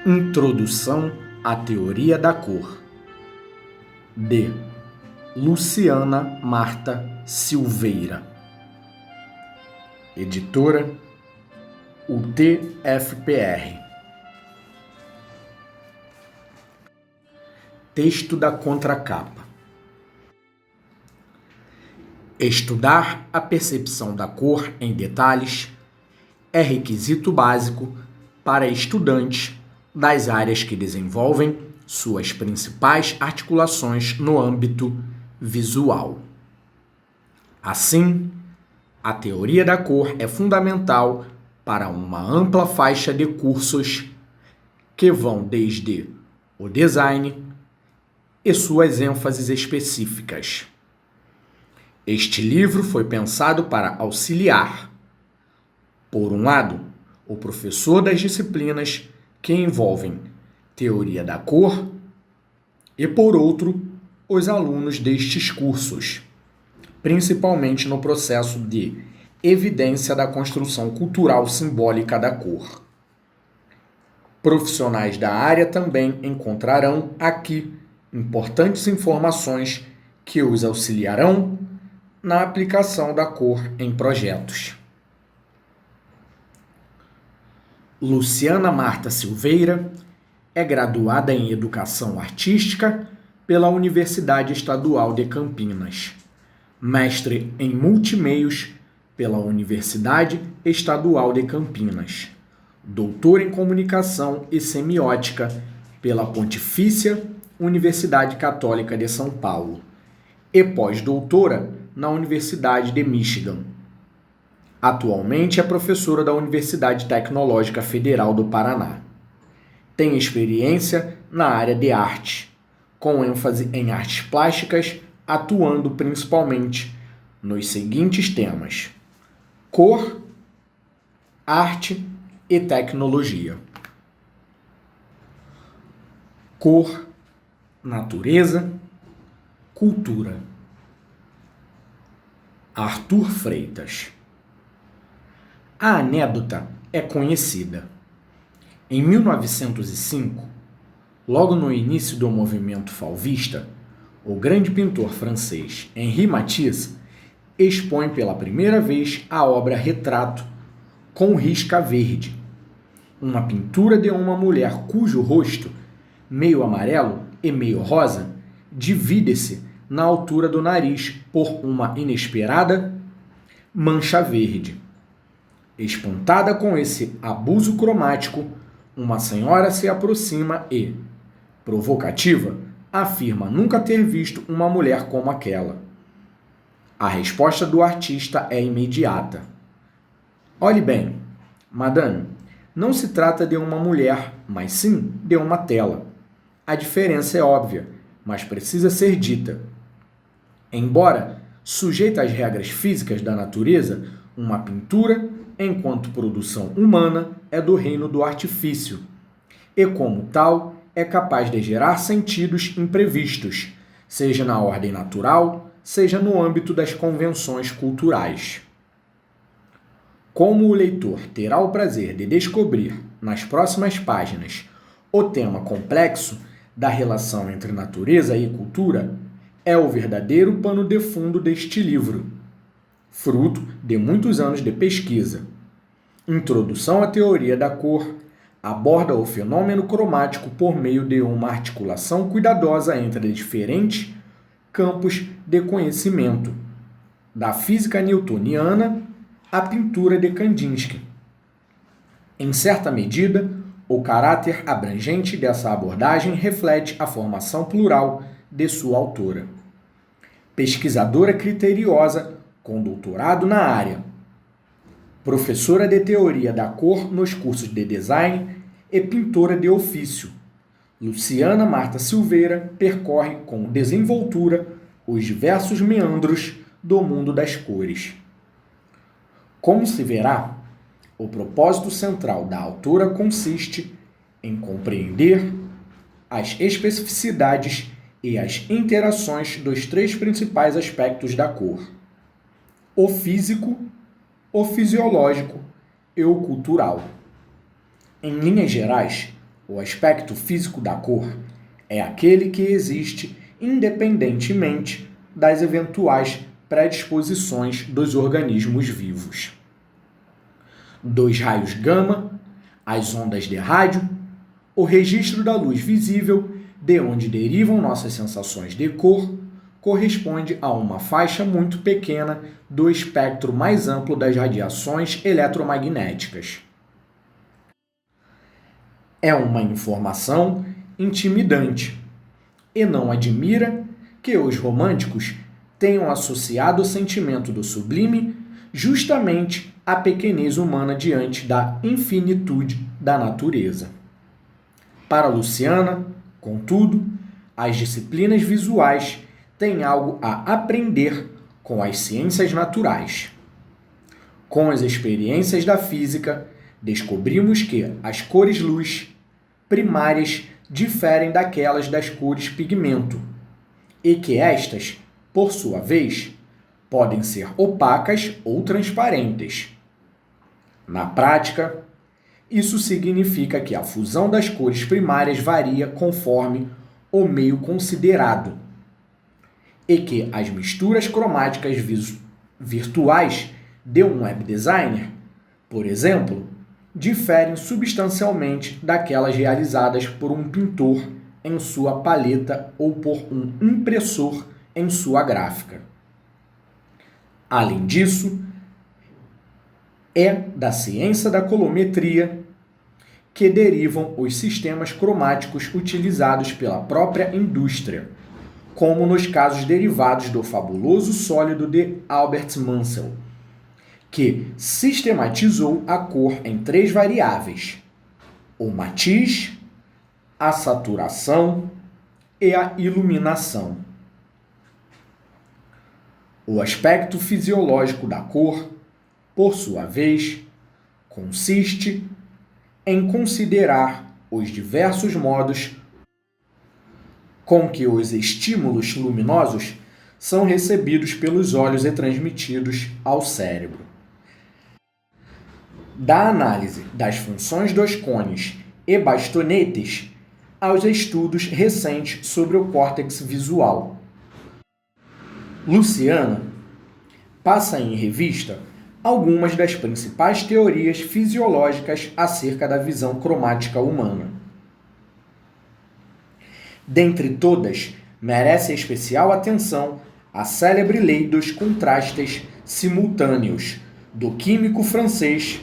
Introdução à Teoria da Cor, de Luciana Marta Silveira. Editora UTFPR. Texto da contracapa. Estudar a percepção da cor em detalhes é requisito básico para estudantes das áreas que desenvolvem suas principais articulações no âmbito visual. Assim, a teoria da cor é fundamental para uma ampla faixa de cursos que vão desde o design e suas ênfases específicas. Este livro foi pensado para auxiliar, por um lado, o professor das disciplinas que envolvem teoria da cor e, por outro, os alunos destes cursos, principalmente no processo de evidência da construção cultural simbólica da cor. Profissionais da área também encontrarão aqui importantes informações que os auxiliarão na aplicação da cor em projetos. Luciana Marta Silveira é graduada em Educação Artística pela Universidade Estadual de Campinas, mestre em Multimeios pela Universidade Estadual de Campinas, doutora em Comunicação e Semiótica pela Pontifícia Universidade Católica de São Paulo e pós-doutora na Universidade de Michigan. Atualmente é professora da Universidade Tecnológica Federal do Paraná. Tem experiência na área de arte, com ênfase em artes plásticas, atuando principalmente nos seguintes temas: cor, arte e tecnologia. Cor, natureza, cultura. Arthur Freitas. A anedota é conhecida. Em 1905, logo no início do movimento fauvista, o grande pintor francês Henri Matisse expõe pela primeira vez a obra Retrato com risca verde, uma pintura de uma mulher cujo rosto, meio amarelo e meio rosa, divide-se na altura do nariz por uma inesperada mancha verde. Espantada com esse abuso cromático, uma senhora se aproxima e, provocativa, afirma nunca ter visto uma mulher como aquela. A resposta do artista é imediata. Olhe bem, madame, não se trata de uma mulher, mas sim de uma tela. A diferença é óbvia, mas precisa ser dita. Embora sujeita às regras físicas da natureza, uma pintura, enquanto produção humana, é do reino do artifício, e como tal, é capaz de gerar sentidos imprevistos, seja na ordem natural, seja no âmbito das convenções culturais. Como o leitor terá o prazer de descobrir, nas próximas páginas, o tema complexo da relação entre natureza e cultura, é o verdadeiro pano de fundo deste livro, fruto de muitos anos de pesquisa. Introdução à Teoria da Cor aborda o fenômeno cromático por meio de uma articulação cuidadosa entre diferentes campos de conhecimento, da física newtoniana à pintura de Kandinsky. Em certa medida, o caráter abrangente dessa abordagem reflete a formação plural de sua autora. Pesquisadora criteriosa com doutorado na área, professora de teoria da cor nos cursos de design e pintora de ofício, Luciana Marta Silveira percorre com desenvoltura os diversos meandros do mundo das cores. Como se verá, o propósito central da autora consiste em compreender as especificidades e as interações dos três principais aspectos da cor: o físico, o fisiológico e o cultural. Em linhas gerais, O aspecto físico da cor é aquele que existe independentemente das eventuais predisposições dos organismos vivos. Dos raios gama, as ondas de rádio, o registro da luz visível, de onde derivam nossas sensações de cor, corresponde a uma faixa muito pequena do espectro mais amplo das radiações eletromagnéticas. É uma informação intimidante, e não admira que os românticos tenham associado o sentimento do sublime justamente à pequenez humana diante da infinitude da natureza. Para Luciana, contudo, as disciplinas visuais têm algo a aprender com as ciências naturais. Com as experiências da física, descobrimos que as cores-luz primárias diferem daquelas das cores pigmento, e que estas, por sua vez, podem ser opacas ou transparentes. Na prática, isso significa que a fusão das cores primárias varia conforme o meio considerado, e que as misturas cromáticas virtuais de um web designer, por exemplo, diferem substancialmente daquelas realizadas por um pintor em sua paleta ou por um impressor em sua gráfica. Além disso, é da ciência da colometria que derivam os sistemas cromáticos utilizados pela própria indústria, como nos casos derivados do fabuloso sólido de Albert Mansell, que sistematizou a cor em 3 variáveis: o matiz, a saturação e a iluminação. O aspecto fisiológico da cor, por sua vez, consiste em considerar os diversos modos com que os estímulos luminosos são recebidos pelos olhos e transmitidos ao cérebro. Da análise das funções dos cones e bastonetes aos estudos recentes sobre o córtex visual. Luciana passa em revista algumas das principais teorias fisiológicas acerca da visão cromática humana. Dentre todas, merece especial atenção a célebre lei dos contrastes simultâneos do químico francês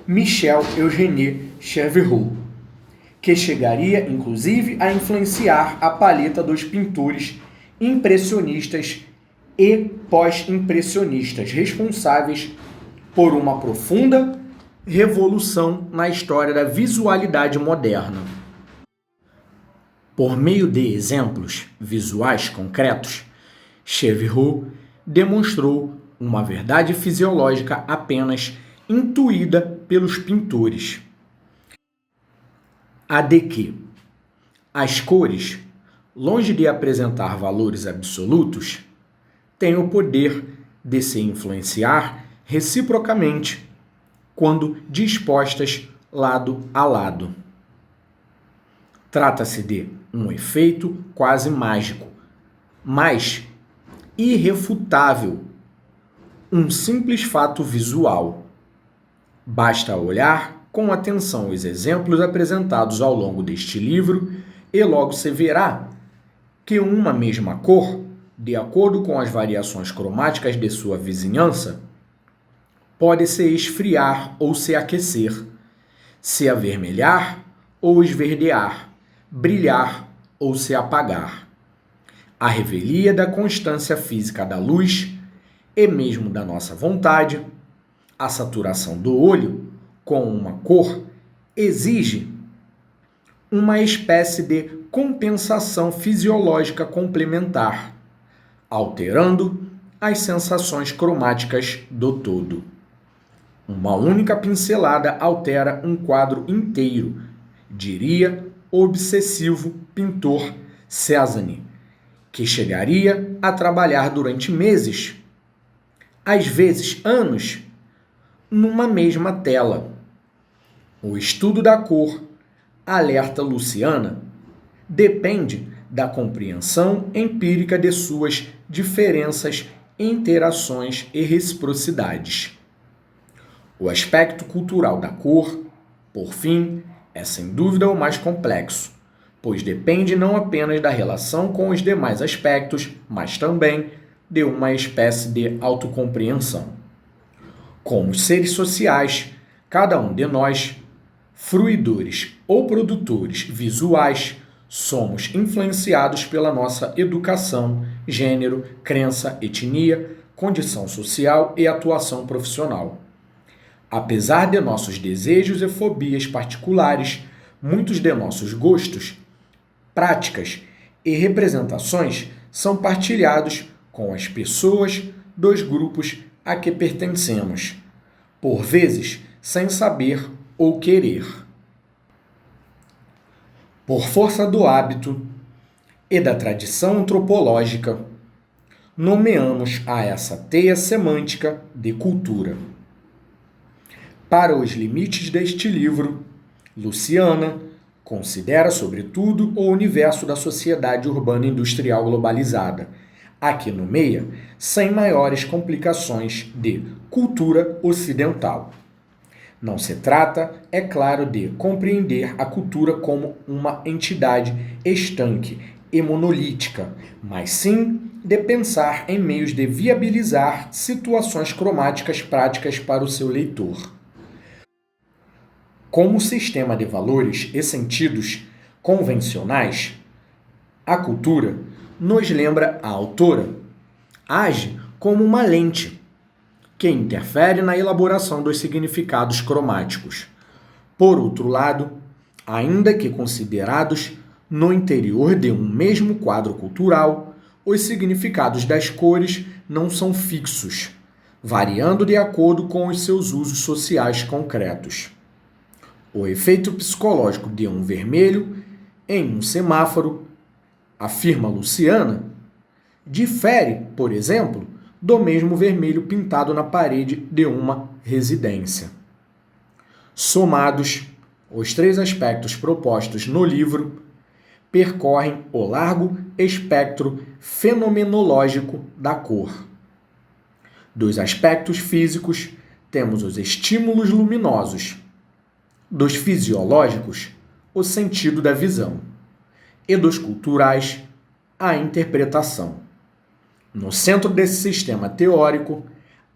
Michel-Eugène Chevreul, que chegaria inclusive a influenciar a paleta dos pintores impressionistas e pós-impressionistas, responsáveis por uma profunda revolução na história da visualidade moderna. Por meio de exemplos visuais concretos, Chevreul demonstrou uma verdade fisiológica apenas intuída pelos pintores: a de que as cores, longe de apresentar valores absolutos, têm o poder de se influenciar reciprocamente quando dispostas lado a lado. Trata-se de um efeito quase mágico, mas irrefutável, um simples fato visual. Basta olhar com atenção os exemplos apresentados ao longo deste livro e logo se verá que uma mesma cor, de acordo com as variações cromáticas de sua vizinhança, pode se esfriar ou se aquecer, se avermelhar ou esverdear, brilhar ou se apagar. A revelia da constância física da luz e mesmo da nossa vontade, a saturação do olho com uma cor exige uma espécie de compensação fisiológica complementar, alterando as sensações cromáticas do todo. Uma única pincelada altera um quadro inteiro, diria o obsessivo pintor Cézanne, que chegaria a trabalhar durante meses, às vezes anos, numa mesma tela. O estudo da cor alerta Luciana, depende da compreensão empírica de suas diferenças, interações e reciprocidades. O aspecto cultural da cor, por fim, é sem dúvida o mais complexo, pois depende não apenas da relação com os demais aspectos, mas também de uma espécie de autocompreensão. Como seres sociais, cada um de nós, fruidores ou produtores visuais, somos influenciados pela nossa educação, gênero, crença, etnia, condição social e atuação profissional. Apesar de nossos desejos e fobias particulares, muitos de nossos gostos, práticas e representações são partilhados com as pessoas dos grupos a que pertencemos, por vezes sem saber ou querer. Por força do hábito e da tradição antropológica, nomeamos a essa teia semântica de cultura. Para os limites deste livro, Luciana considera, sobretudo, o universo da sociedade urbana industrial globalizada, a que nomeia, sem maiores complicações, de cultura ocidental. Não se trata, é claro, de compreender a cultura como uma entidade estanque e monolítica, mas sim de pensar em meios de viabilizar situações cromáticas práticas para o seu leitor. Como sistema de valores e sentidos convencionais, a cultura, nos lembra a autora, age como uma lente que interfere na elaboração dos significados cromáticos. Por outro lado, ainda que considerados no interior de um mesmo quadro cultural, os significados das cores não são fixos, variando de acordo com os seus usos sociais concretos. O efeito psicológico de um vermelho em um semáforo, afirma Luciana, difere, por exemplo, do mesmo vermelho pintado na parede de uma residência. Somados, os três aspectos propostos no livro percorrem o largo espectro fenomenológico da cor. Dos aspectos físicos, temos os estímulos luminosos, dos fisiológicos, o sentido da visão, e dos culturais, a interpretação. No centro desse sistema teórico,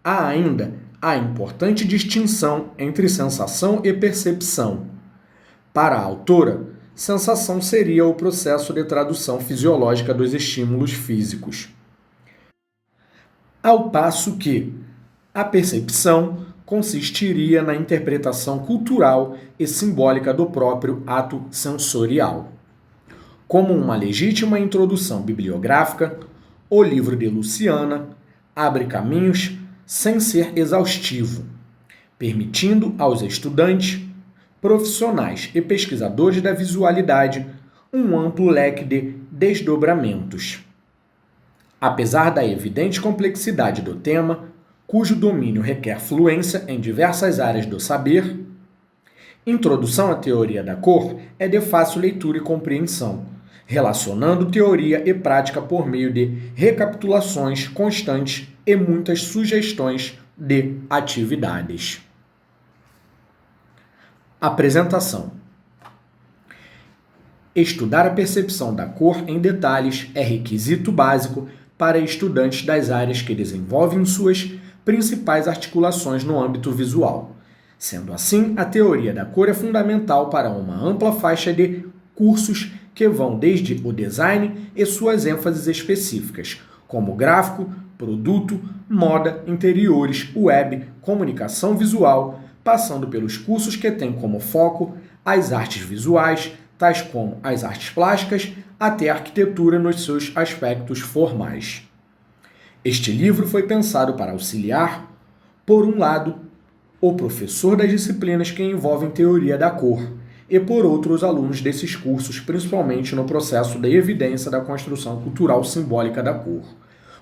há ainda a importante distinção entre sensação e percepção. Para a autora, sensação seria o processo de tradução fisiológica dos estímulos físicos, ao passo que a percepção consistiria na interpretação cultural e simbólica do próprio ato sensorial. Como uma legítima introdução bibliográfica, o livro de Luciana abre caminhos sem ser exaustivo, permitindo aos estudantes, profissionais e pesquisadores da visualidade um amplo leque de desdobramentos. Apesar da evidente complexidade do tema, cujo domínio requer fluência em diversas áreas do saber, Introdução à Teoria da Cor é de fácil leitura e compreensão, relacionando teoria e prática por meio de recapitulações constantes e muitas sugestões de atividades. Apresentação. Estudar a percepção da cor em detalhes é requisito básico para estudantes das áreas que desenvolvem suas principais articulações no âmbito visual. Sendo assim, a teoria da cor é fundamental para uma ampla faixa de cursos que vão desde o design e suas ênfases específicas, como gráfico, produto, moda, interiores, web, comunicação visual, passando pelos cursos que têm como foco as artes visuais, tais como as artes plásticas, até a arquitetura nos seus aspectos formais. Este livro foi pensado para auxiliar, por um lado, o professor das disciplinas que envolvem teoria da cor, e por outro, os alunos desses cursos, principalmente no processo de evidência da construção cultural simbólica da cor.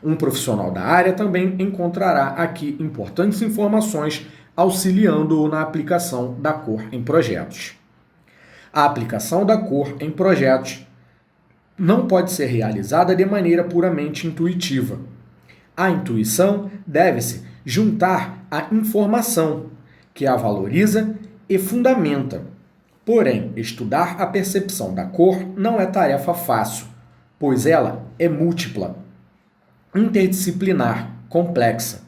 Um profissional da área também encontrará aqui importantes informações auxiliando-o na aplicação da cor em projetos. A aplicação da cor em projetos não pode ser realizada de maneira puramente intuitiva. A intuição deve-se juntar à informação, que a valoriza e fundamenta. Porém, estudar a percepção da cor não é tarefa fácil, pois ela é múltipla, interdisciplinar, complexa.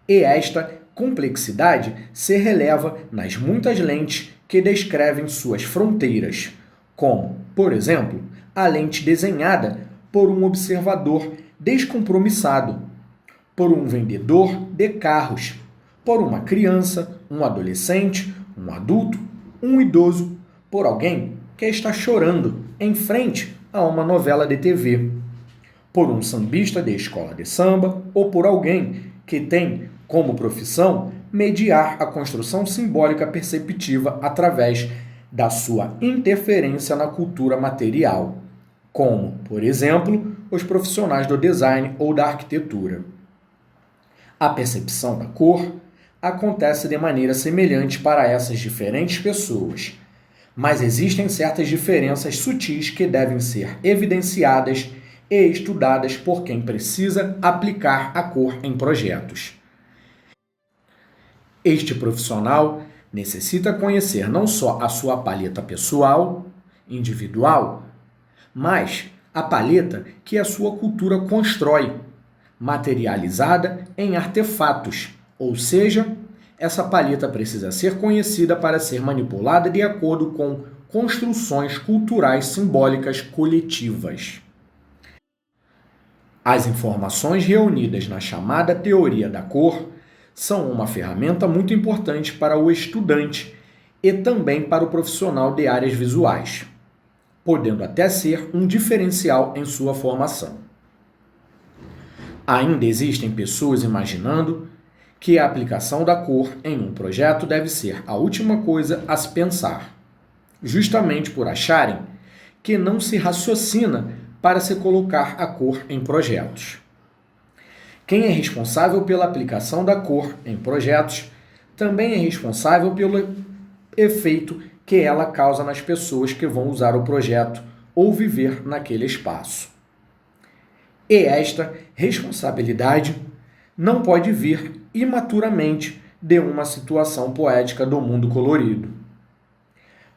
E esta complexidade se releva nas muitas lentes que descrevem suas fronteiras, como, por exemplo, a lente desenhada por um observador descompromissado, por um vendedor de carros, por uma criança, um adolescente, um adulto, um idoso, por alguém que está chorando em frente a uma novela de TV, por um sambista de escola de samba ou por alguém que tem como profissão mediar a construção simbólica perceptiva através da sua interferência na cultura material, como, por exemplo, os profissionais do design ou da arquitetura. A percepção da cor acontece de maneira semelhante para essas diferentes pessoas, mas existem certas diferenças sutis que devem ser evidenciadas e estudadas por quem precisa aplicar a cor em projetos. Este profissional necessita conhecer não só a sua paleta pessoal, individual, mas a paleta que a sua cultura constrói, materializada em artefatos, ou seja, essa paleta precisa ser conhecida para ser manipulada de acordo com construções culturais simbólicas coletivas. As informações reunidas na chamada teoria da cor são uma ferramenta muito importante para o estudante e também para o profissional de áreas visuais, podendo até ser um diferencial em sua formação. Ainda existem pessoas imaginando que a aplicação da cor em um projeto deve ser a última coisa a se pensar, justamente por acharem que não se raciocina para se colocar a cor em projetos. Quem é responsável pela aplicação da cor em projetos também é responsável pelo efeito que ela causa nas pessoas que vão usar o projeto ou viver naquele espaço. E esta responsabilidade não pode vir imaturamente de uma situação poética do mundo colorido.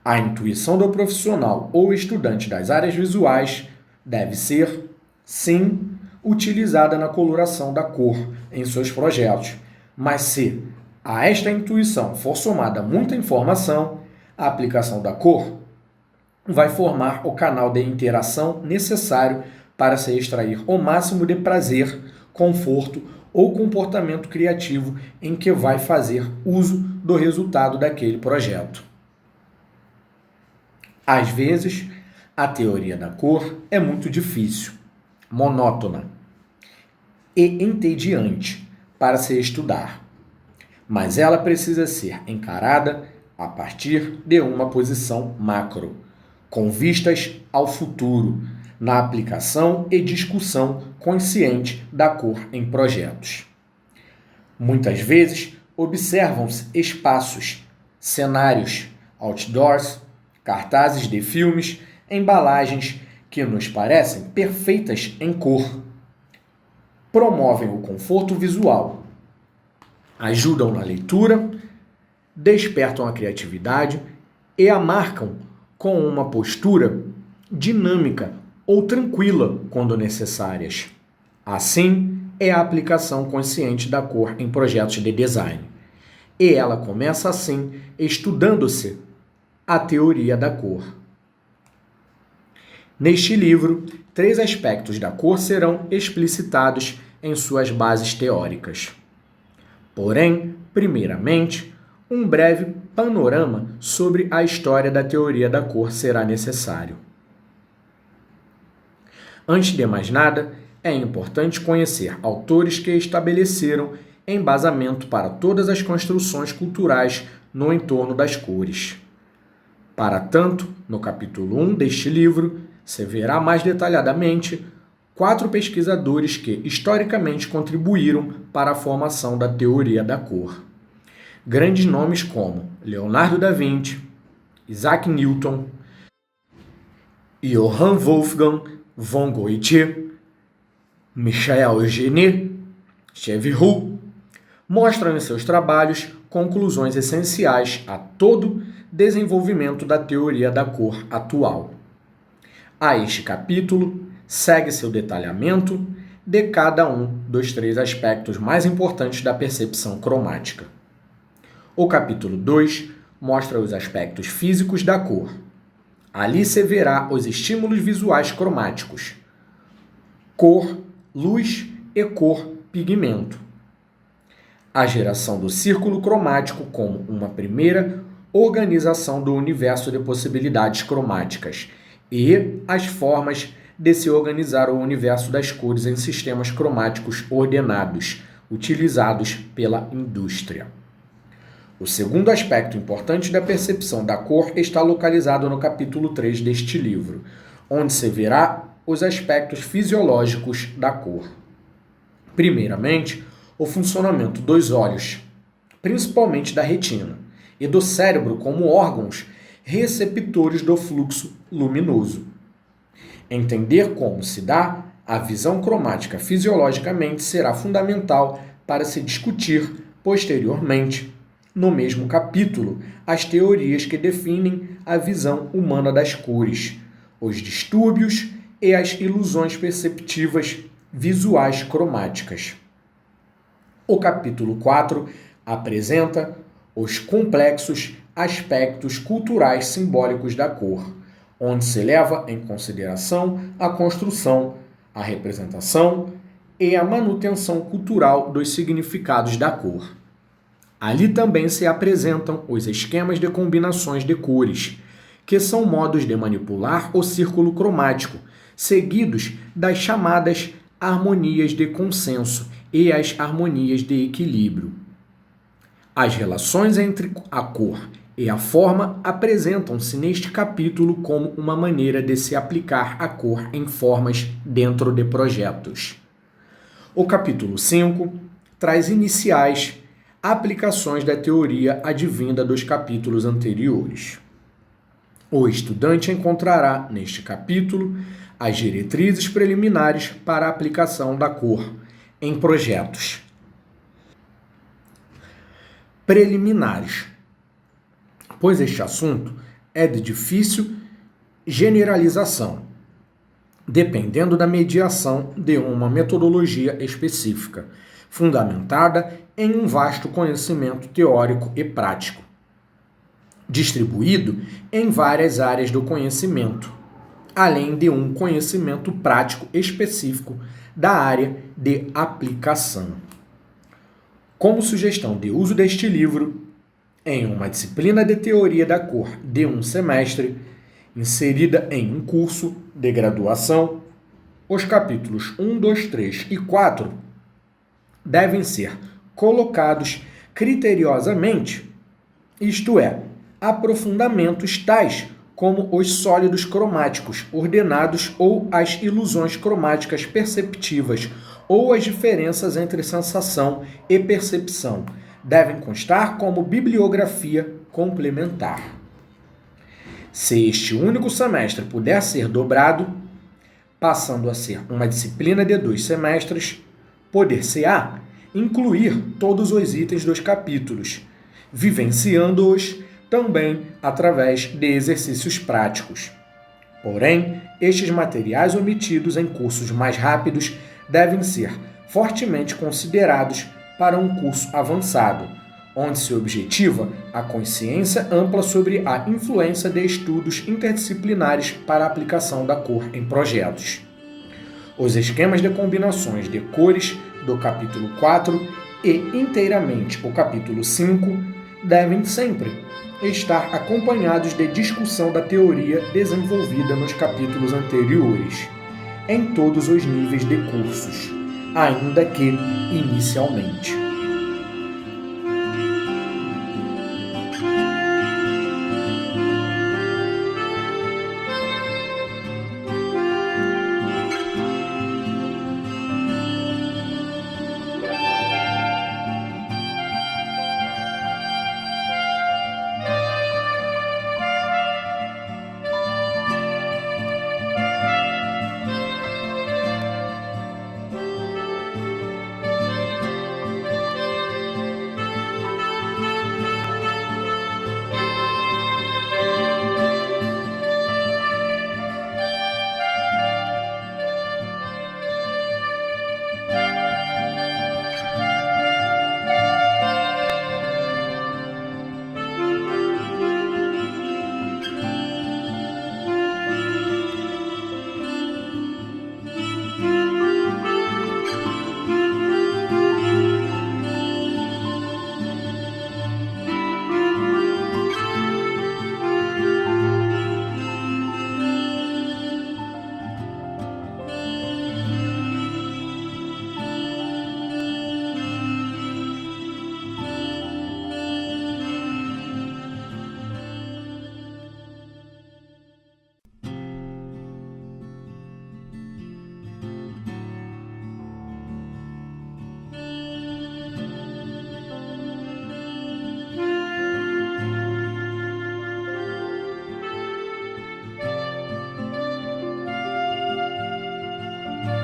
A intuição do profissional ou estudante das áreas visuais deve ser, sim, utilizada na coloração da cor em seus projetos, mas se a esta intuição for somada muita informação, a aplicação da cor vai formar o canal de interação necessário para se extrair o máximo de prazer, conforto ou comportamento criativo em que vai fazer uso do resultado daquele projeto. Às vezes, a teoria da cor é muito difícil, monótona e entediante para se estudar, mas ela precisa ser encarada a partir de uma posição macro, com vistas ao futuro, na aplicação e discussão consciente da cor em projetos. Muitas vezes, observam-se espaços, cenários, outdoors, cartazes de filmes, embalagens que nos parecem perfeitas em cor. Promovem o conforto visual, ajudam na leitura, despertam a criatividade e a marcam com uma postura dinâmica ou tranquila quando necessárias. Assim, é a aplicação consciente da cor em projetos de design. E ela começa assim, estudando-se a teoria da cor. Neste livro, 3 aspectos da cor serão explicitados em suas bases teóricas. Porém, primeiramente, um breve panorama sobre a história da teoria da cor será necessário. Antes de mais nada, é importante conhecer autores que estabeleceram embasamento para todas as construções culturais no entorno das cores. Para tanto, no capítulo 1 deste livro, se verá mais detalhadamente 4 pesquisadores que historicamente contribuíram para a formação da teoria da cor. Grandes nomes como Leonardo da Vinci, Isaac Newton, Johann Wolfgang von Goethe, Michel Eugène Chevreul, mostram em seus trabalhos conclusões essenciais a todo desenvolvimento da teoria da cor atual. A este capítulo segue seu detalhamento de cada um dos 3 aspectos mais importantes da percepção cromática. O capítulo 2 mostra os aspectos físicos da cor. Ali se verá os estímulos visuais cromáticos: cor, luz e cor, pigmento. A geração do círculo cromático como uma primeira organização do universo de possibilidades cromáticas e as formas de se organizar o universo das cores em sistemas cromáticos ordenados, utilizados pela indústria. O segundo aspecto importante da percepção da cor está localizado no capítulo 3 deste livro, onde se verá os aspectos fisiológicos da cor. Primeiramente, o funcionamento dos olhos, principalmente da retina, e do cérebro como órgãos receptores do fluxo luminoso. Entender como se dá a visão cromática fisiologicamente será fundamental para se discutir posteriormente, no mesmo capítulo, as teorias que definem a visão humana das cores, os distúrbios e as ilusões perceptivas visuais cromáticas. O capítulo 4 apresenta os complexos aspectos culturais simbólicos da cor, onde se leva em consideração a construção, a representação e a manutenção cultural dos significados da cor. Ali também se apresentam os esquemas de combinações de cores, que são modos de manipular o círculo cromático, seguidos das chamadas harmonias de consenso e as harmonias de equilíbrio. As relações entre a cor e a forma apresentam-se neste capítulo como uma maneira de se aplicar a cor em formas dentro de projetos. O capítulo 5 traz iniciais aplicações da teoria advinda dos capítulos anteriores. O estudante encontrará neste capítulo as diretrizes preliminares para a aplicação da cor em projetos. Preliminares, pois este assunto é de difícil generalização, dependendo da mediação de uma metodologia específica, fundamentada em um vasto conhecimento teórico e prático, distribuído em várias áreas do conhecimento, além de um conhecimento prático específico da área de aplicação. Como sugestão de uso deste livro, em uma disciplina de teoria da cor de um semestre, inserida em um curso de graduação, os capítulos 1, 2, 3 e 4 devem ser colocados criteriosamente, isto é, aprofundamentos tais como os sólidos cromáticos ordenados ou as ilusões cromáticas perceptivas ou as diferenças entre sensação e percepção devem constar como bibliografia complementar. Se este único semestre puder ser dobrado, passando a ser uma disciplina de 2 semestres, poder-se-á incluir todos os itens dos capítulos, vivenciando-os também através de exercícios práticos. Porém, estes materiais omitidos em cursos mais rápidos devem ser fortemente considerados para um curso avançado, onde se objetiva a consciência ampla sobre a influência de estudos interdisciplinares para a aplicação da cor em projetos. Os esquemas de combinações de cores do capítulo 4 e inteiramente o capítulo 5 devem sempre estar acompanhados de discussão da teoria desenvolvida nos capítulos anteriores, em todos os níveis de cursos, ainda que inicialmente.